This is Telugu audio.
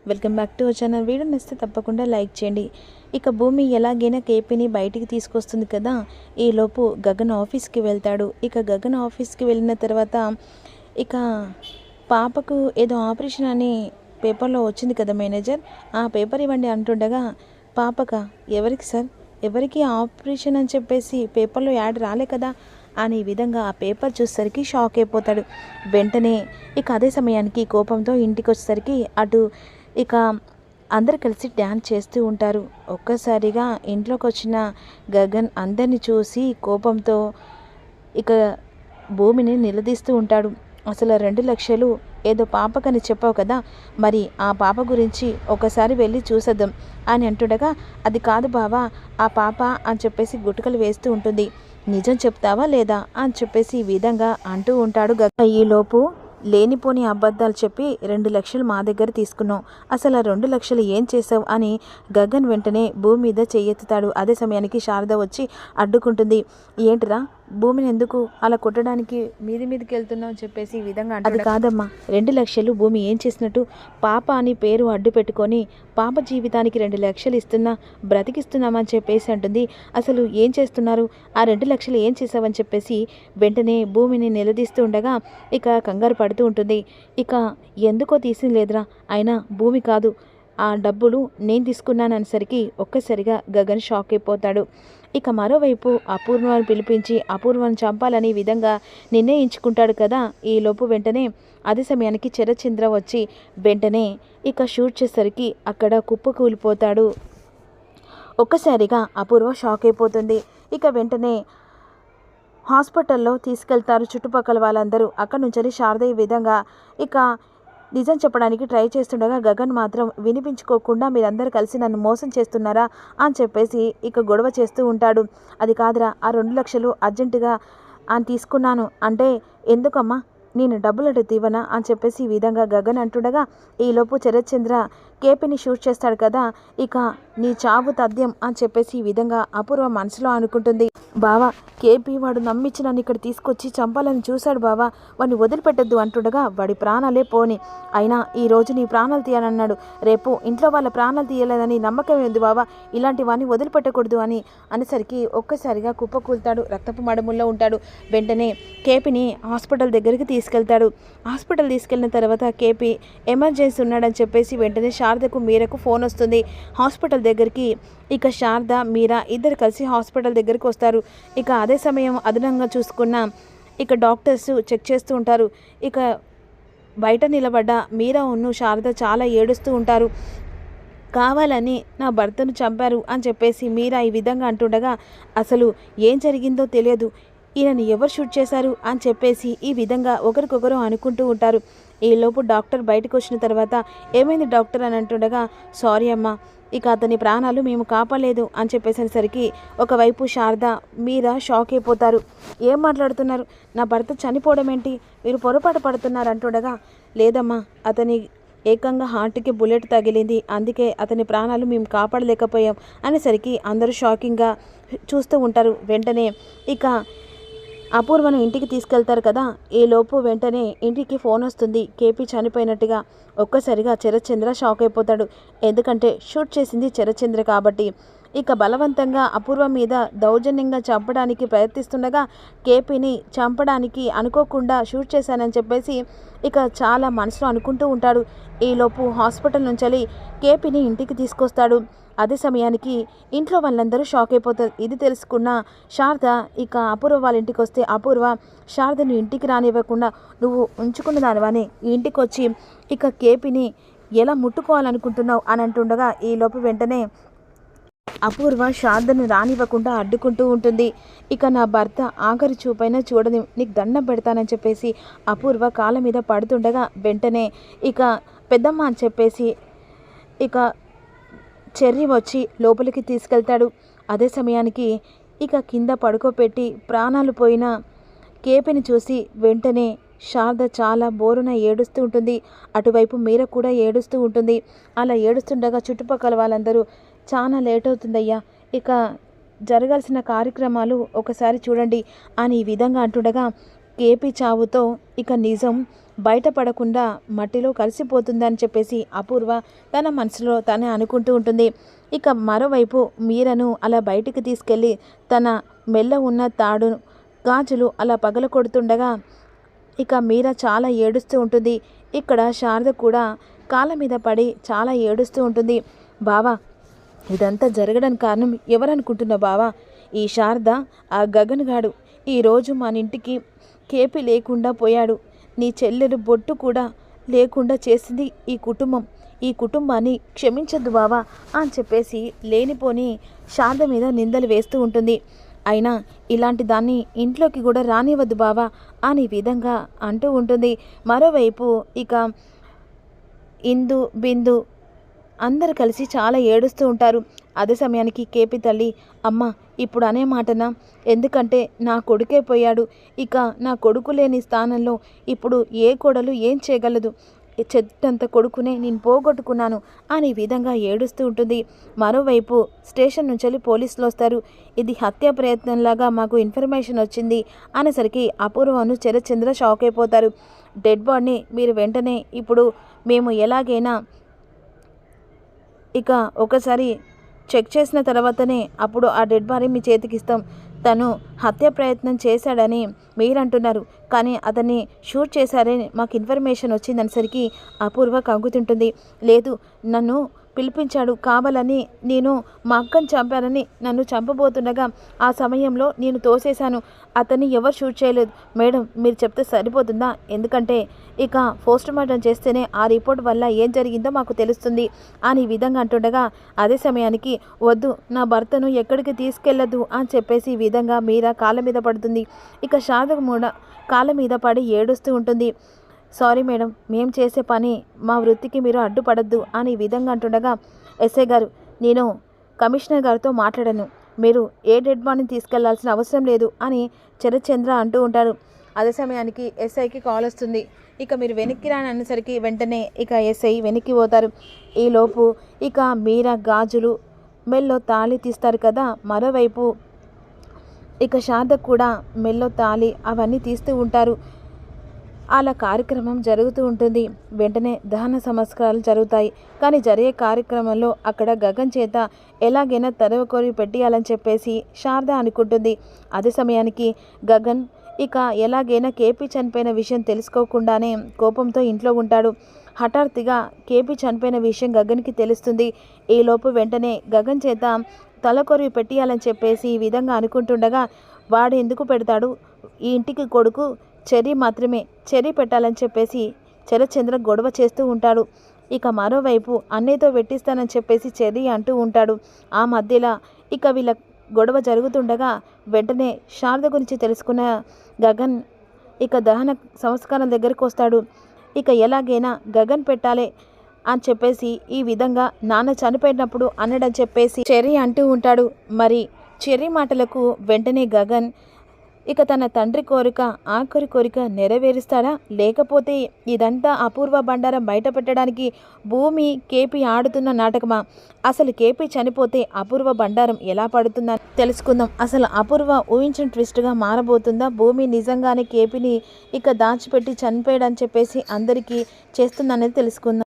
Welcome back to our channel. Video నచ్చితే తప్పకుండా లైక్ చేయండి. ఇక భూమి ఎలాగైనా కేపీని బయటికి తీసుకొస్తుంది కదా. ఈలోపు గగన్ ఆఫీస్కి వెళ్తాడు. ఇక గగన్ ఆఫీస్కి వెళ్ళిన తర్వాత ఇక పాపకు ఏదో ఆపరేషన్ అని పేపర్లో వచ్చింది కదా మేనేజర్, ఆ పేపర్ ఇవ్వండి అంటుండగా పాపక ఎవరికి సార్, ఎవరికి ఆపరేషన్ అని చెప్పేసి పేపర్లో యాడ్ రాలే కదా అనే విధంగా ఆ పేపర్ చూసేసరికి షాక్ అయిపోతాడు. వెంటనే ఇక అదే సమయానికి కోపంతో ఇంటికి వచ్చేసరికి అటు ఇక అందరు కలిసి డ్యాన్స్ చేస్తూ ఉంటారు. ఒక్కసారిగా ఇంట్లోకి వచ్చిన గగన్ అందరిని చూసి కోపంతో ఇక భూమిని నిలదీస్తూ ఉంటాడు. అసలు 2 లక్షలు ఏదో పాపకని చెప్పావు కదా, మరి ఆ పాప గురించి ఒకసారి వెళ్ళి చూసేద్దాం అని అంటుండగా, అది కాదు బావా ఆ పాప అని చెప్పేసి గుటకలు వేస్తూ ఉంటుంది. నిజం చెప్తావా లేదా అని చెప్పేసి ఈ విధంగా అంటూ ఉంటాడు గగన్. ఈలోపు లేనిపోని అబద్ధాలు చెప్పి 2 లక్షలు మా దగ్గర తీసుకున్నావు, అసలు ఆ 2 లక్షలు ఏం చేసావు అని గగన్ వెంటనే భూమి మీద చెయ్యెత్తుతాడు. అదే సమయానికి శారద వచ్చి అడ్డుకుంటుంది. ఏంటిరా భూమిని ఎందుకు అలా కొట్టడానికి మీదికి వెళ్తున్నావు అని చెప్పేసి ఈ విధంగా అంటే, అది కాదమ్మా 2 లక్షలు భూమి ఏం చేసినట్టు, పాప అని పేరు అడ్డు పెట్టుకొని పాప జీవితానికి 2 లక్షలు ఇస్తున్నా బ్రతికిస్తున్నామని చెప్పేసి అంటుంది. అసలు ఏం చేస్తున్నారు, ఆ 2 లక్షలు ఏం చేసావని చెప్పేసి వెంటనే భూమిని నిలదీస్తూ ఉండగా ఇక కంగారు పడుతూ ఉంటుంది. ఇక ఎందుకో తీసింది లేదురా, అయినా భూమి కాదు ఆ డబ్బులు నేను తీసుకున్నాననేసరికి ఒక్కసారిగా గగన్ షాక్ అయిపోతాడు. ఇక మరోవైపు అపూర్వను పిలిపించి అపూర్వను చంపాలని విధంగా నిర్ణయించుకుంటాడు కదా. ఈలోపు వెంటనే అదే సమయానికి చరచంద్ర వచ్చి వెంటనే ఇక షూట్ చేసేసరికి అక్కడ కుప్పకూలిపోతాడు. ఒక్కసారిగా అపూర్వ షాక్ అయిపోతుంది. ఇక వెంటనే హాస్పిటల్లో తీసుకెళ్తారు చుట్టుపక్కల వాళ్ళందరూ. అక్కడి నుంచి శారద ఈ విధంగా ఇక నిజం చెప్పడానికి ట్రై చేస్తుండగా గగన్ మాత్రం వినిపించుకోకుండా మీరందరూ కలిసి నన్ను మోసం చేస్తున్నారా అని చెప్పేసి ఇక గొడవ చేస్తూ ఉంటాడు. అది కాదురా, ఆ 2 లక్షలు అర్జెంటుగా అని తీసుకున్నాను అంటే ఎందుకమ్మా, నేను డబ్బులు అడిగితే ఇవ్వనా అని చెప్పేసి ఈ విధంగా గగన్ అంటుండగా ఈలోపు శరత్చంద్ర కేపీని షూట్ చేస్తాడు కదా. ఇక నీ చావు తథ్యం అని చెప్పేసి ఈ విధంగా అపూర్వ మనసులో అనుకుంటుంది. బావా కేపీ వాడు నమ్మించి నన్ను ఇక్కడ తీసుకొచ్చి చంపాలని చూశాడు బావా, వాడిని వదిలిపెట్టద్దు అంటుండగా వాడి ప్రాణాలే పోని, అయినా ఈరోజు నీ ప్రాణాలు తీయాలన్నాడు, రేపు ఇంట్లో వాళ్ళ ప్రాణాలు తీయలేదని నమ్మకం ఉంది బావా, ఇలాంటి వాడిని వదిలిపెట్టకూడదు అని అనేసరికి ఒక్కసారిగా కుప్పకూలుతాడు, రక్తపు మడముల్లో ఉంటాడు. వెంటనే కేపీని హాస్పిటల్ దగ్గరికి తీసుకెళ్తాడు. హాస్పిటల్ తీసుకెళ్ళిన తర్వాత కేపీ ఎమర్జెన్సీ ఉన్నాడని చెప్పేసి వెంటనే శారదకు మీరకు ఫోన్ వస్తుంది. హాస్పిటల్ దగ్గరికి ఇక శారద మీరా ఇద్దరు కలిసి హాస్పిటల్ దగ్గరికి వస్తారు. ఇక అదే సమయం అదనంగా చూసుకున్న ఇక డాక్టర్స్ చెక్ చేస్తూ ఉంటారు. ఇక బయట నిలబడ్డ మీరా ఉన్ను శారద చాలా ఏడుస్తూ ఉంటారు. కావాలని నా భర్తను చంపారు అని చెప్పేసి మీరా ఈ విధంగా అంటుండగా అసలు ఏం జరిగిందో తెలియదు, ఈయనని ఎవరు షూట్ చేశారు అని చెప్పేసి ఈ విధంగా ఒకరికొకరు అనుకుంటూ ఉంటారు. ఈలోపు డాక్టర్ బయటకు వచ్చిన తర్వాత ఏమైంది డాక్టర్ అని అంటుండగా సారీ అమ్మా, ఇక అతని ప్రాణాలు మేము కాపాడలేదు అని చెప్పేసరికి ఒకవైపు శారద మీరా షాక్ అయిపోతారు. ఏం మాట్లాడుతున్నారు, నా భర్త చనిపోవడం ఏంటి, మీరు పొరపాటు పడుతున్నారు అంటుండగా లేదమ్మా అతని ఏకంగా హార్ట్కి బుల్లెట్ తగిలింది, అందుకే అతని ప్రాణాలు మేము కాపాడలేకపోయాం అనేసరికి అందరూ షాకింగ్గా చూస్తూ ఉంటారు. వెంటనే ఇక అపూర్వను ఇంటికి తీసుకెళ్తారు కదా. ఈలోపు వెంటనే ఇంటికి ఫోన్ వస్తుంది కేపీ చనిపోయినట్టుగా. ఒక్కసారిగా శరత్చంద్ర షాక్ అయిపోతాడు, ఎందుకంటే షూట్ చేసింది శరత్చంద్ర కాబట్టి. ఇక బలవంతంగా అపూర్వ మీద దౌర్జన్యంగా చంపడానికి ప్రయత్నిస్తుండగా కేపీని చంపడానికి అనుకోకుండా షూట్ చేశానని చెప్పేసి ఇక చాలా మనసులో అనుకుంటూ ఉంటాడు. ఈలోపు హాస్పిటల్ నుంచి కేపీని ఇంటికి తీసుకొస్తాడు. అదే సమయానికి ఇంట్లో వాళ్ళందరూ షాక్ అయిపోతారు. ఇది తెలుసుకున్న శారద ఇక అపూర్వ వాళ్ళ ఇంటికి వస్తే అపూర్వ శారదను ఇంటికి రానివ్వకుండా నువ్వు ఉంచుకున్న దానివని ఈ ఇంటికి వచ్చి ఇక కేపీని ఎలా ముట్టుకోవాలనుకుంటున్నావు అని అంటుండగా ఈలోపు వెంటనే అపూర్వ శారదను రానివ్వకుండా అడ్డుకుంటూ ఉంటుంది. ఇక నా భర్త ఆఖరి చూపైనా చూడని నీకు దండం పెడతానని చెప్పేసి అపూర్వ కాళ్ళ మీద పడుతుండగా వెంటనే ఇక పెద్దమ్మ అని చెప్పేసి ఇక చెర్రీ వచ్చి లోపలికి తీసుకెళ్తాడు. అదే సమయానికి ఇక కింద పడుకోపెట్టి ప్రాణాలు పోయిన కేపీని చూసి వెంటనే శారద చాలా బోరున ఏడుస్తూ ఉంటుంది. అటువైపు మీర కూడా ఏడుస్తూ ఉంటుంది. అలా ఏడుస్తుండగా చుట్టుపక్కల వాళ్ళందరూ చాలా లేట్ అవుతుందయ్యా, ఇక జరగాల్సిన కార్యక్రమాలు ఒకసారి చూడండి అని ఈ విధంగా అంటుండగా కేపీ చావుతో ఇక నిజం బయటపడకుండా మట్టిలో కలిసిపోతుందని చెప్పేసి అపూర్వ తన మనసులో తనే అనుకుంటూ ఉంటుంది. ఇక మరోవైపు మీరను అలా బయటికి తీసుకెళ్ళి తన మెల్ల ఉన్న తాడు గాజులు అలా పగలకొడుతుండగా ఇక మీరా చాలా ఏడుస్తూ ఉంటుంది. ఇక్కడ శారద కూడా కాళ్ళ మీద పడి చాలా ఏడుస్తూ ఉంటుంది. బావా, ఇదంతా జరగడానికి కారణం ఎవరనుకుంటున్నావు బావా? ఈ శారద, ఆ గగన్ గాడు ఈరోజు మన ఇంటికి కేపీ లేకుండా పోయాడు. నీ చెల్లెలు బొట్టు కూడా లేకుండా చేసింది ఈ కుటుంబం. ఈ కుటుంబాన్ని క్షమించద్దు బావా అని చెప్పేసి లేనిపోని శారద మీద నిందలు వేస్తూ ఉంటుంది. అయినా ఇలాంటి దాన్ని ఇంట్లోకి కూడా రానివ్వద్దు బావా అని విధంగా అంటూ ఉంటుంది. మరోవైపు ఇక ఇందు, బిందు అందరు కలిసి చాలా ఏడుస్తూ ఉంటారు. అదే సమయానికి కేపీ తల్లి, అమ్మ ఇప్పుడు అనే మాటనా? ఎందుకంటే నా కొడుకే పోయాడు. ఇక నా కొడుకు లేని స్థానంలో ఇప్పుడు ఏ కోడలు ఏం చేయగలదు? చెట్టంత కొడుకునే నేను పోగొట్టుకున్నాను అని విధంగా ఏడుస్తూ ఉంటుంది. మరోవైపు స్టేషన్ నుంచి పోలీసులు వస్తారు. ఇది హత్య ప్రయత్నంలాగా మాకు ఇన్ఫర్మేషన్ వచ్చింది అనేసరికి అపూర్వను చరచంద్ర షాక్ అయిపోతారు. డెడ్ బాడీని మీరు వెంటనే ఇప్పుడు మేము ఎలాగైనా ఇక ఒకసారి చెక్ చేసిన తర్వాతనే అప్పుడు ఆ డెడ్ బాడీ మీ చేతికి ఇస్తాం. తను హత్య ప్రయత్నం చేశాడని మీరంటున్నారు, కానీ అతన్ని షూట్ చేశారని మాకు ఇన్ఫర్మేషన్ వచ్చిందనేసరికి అపూర్వ కంగుతుంటుంది. లేదు, నన్ను పిలిపించాడు కావాలని, నేను మా అక్కను చంపానని నన్ను చంపబోతుండగా ఆ సమయంలో నేను తోసేశాను. అతన్ని ఎవరు షూట్ చేయలేదు. మేడం, మీరు చెప్తే సరిపోతుందా? ఎందుకంటే ఇక పోస్ట్ మార్టం చేస్తేనే ఆ రిపోర్ట్ వల్ల ఏం జరిగిందో మాకు తెలుస్తుంది అని విధంగా అంటుండగా అదే సమయానికి వద్దు, నా భర్తను ఎక్కడికి తీసుకెళ్లదు అని చెప్పేసి ఈ విధంగా మీరా కాళ్ళ మీద పడుతుంది. ఇక శారద కూడా కాళ్ళ మీద పడి ఏడుస్తూ ఉంటుంది. సారీ మేడం, మేము చేసే పని మా వృత్తికి మీరు అడ్డుపడద్దు అని విధంగా అంటుండగా ఎస్ఐ గారు, నేను కమిషనర్ గారితో మాట్లాడాను, మీరు ఏ డెడ్ బాడీని తీసుకెళ్లాల్సిన అవసరం లేదు అని చరచంద్ర అంటూ ఉంటారు. అదే సమయానికి ఎస్ఐకి కాల్ వస్తుంది. ఇక మీరు వెనక్కి రాని అనేసరికి వెంటనే ఇక ఎస్ఐ వెనక్కి పోతారు. ఈలోపు ఇక మీరా గాజులు మెల్లో తాళి తీస్తారు కదా. మరోవైపు ఇక శారద కూడా మెల్లో తాళి అవన్నీ తీస్తూ ఉంటారు. అలా కార్యక్రమం జరుగుతూ ఉంటుంది. వెంటనే దహన సంస్కారాలు జరుగుతాయి. కానీ జరిగే కార్యక్రమంలో అక్కడ గగన్ చేత ఎలాగైనా తరవకొరి పెట్టేయాలని చెప్పేసి శారద అనుకుంటుంది. అదే సమయానికి గగన్ ఇక ఎలాగైనా కేపీ చనిపోయిన విషయం తెలుసుకోకుండానే కోపంతో ఇంట్లో ఉంటాడు. హఠాత్తుగా కేపీ చనిపోయిన విషయం గగన్కి తెలుస్తుంది. ఈలోపు వెంటనే గగన్ చేత తలకొరివి పెట్టేయాలని చెప్పేసి ఈ విధంగా అనుకుంటుండగా వాడు ఎందుకు పెడతాడు? ఈ ఇంటికి కొడుకు చెర్రీ మాత్రమే, చెర్రీ పెట్టాలని చెప్పేసి చరచంద్ర గొడవ చేస్తూ ఉంటాడు. ఇక మరోవైపు అన్నయ్యతో పెట్టిస్తానని చెప్పేసి చెర్రీ అంటూ ఉంటాడు. ఆ మధ్యలో ఇక వీళ్ళ గొడవ జరుగుతుండగా వెంటనే శారద గురించి తెలుసుకున్న గగన్ ఇక దహన సంస్కారం దగ్గరికి వస్తాడు. ఇక ఎలాగైనా గగన్ పెట్టాలి అని చెప్పేసి ఈ విధంగా నాన్న చనిపోయినప్పుడు అన్నడని చెప్పేసి చెర్రీ అంటూ ఉంటాడు. మరి చెర్రీ మాటలకు వెంటనే గగన్ ఇక తన తండ్రి కోరిక, ఆఖరి కోరిక నెరవేరుస్తాడా? లేకపోతే ఇదంతా అపూర్వ బండారం బయట పెట్టడానికి భూమి కేపీ ఆడుతున్న నాటకమా? అసలు కేపీ చనిపోతే అపూర్వ బండారం ఎలా పడుతుందని తెలుసుకుందాం. అసలు అపూర్వ ఊహించిన ట్విస్ట్గా మారబోతుందా? భూమి నిజంగానే కేపీని ఇక దాచిపెట్టి చనిపోయాడని చెప్పేసి అందరికీ చేస్తుందనేది తెలుసుకుందాం.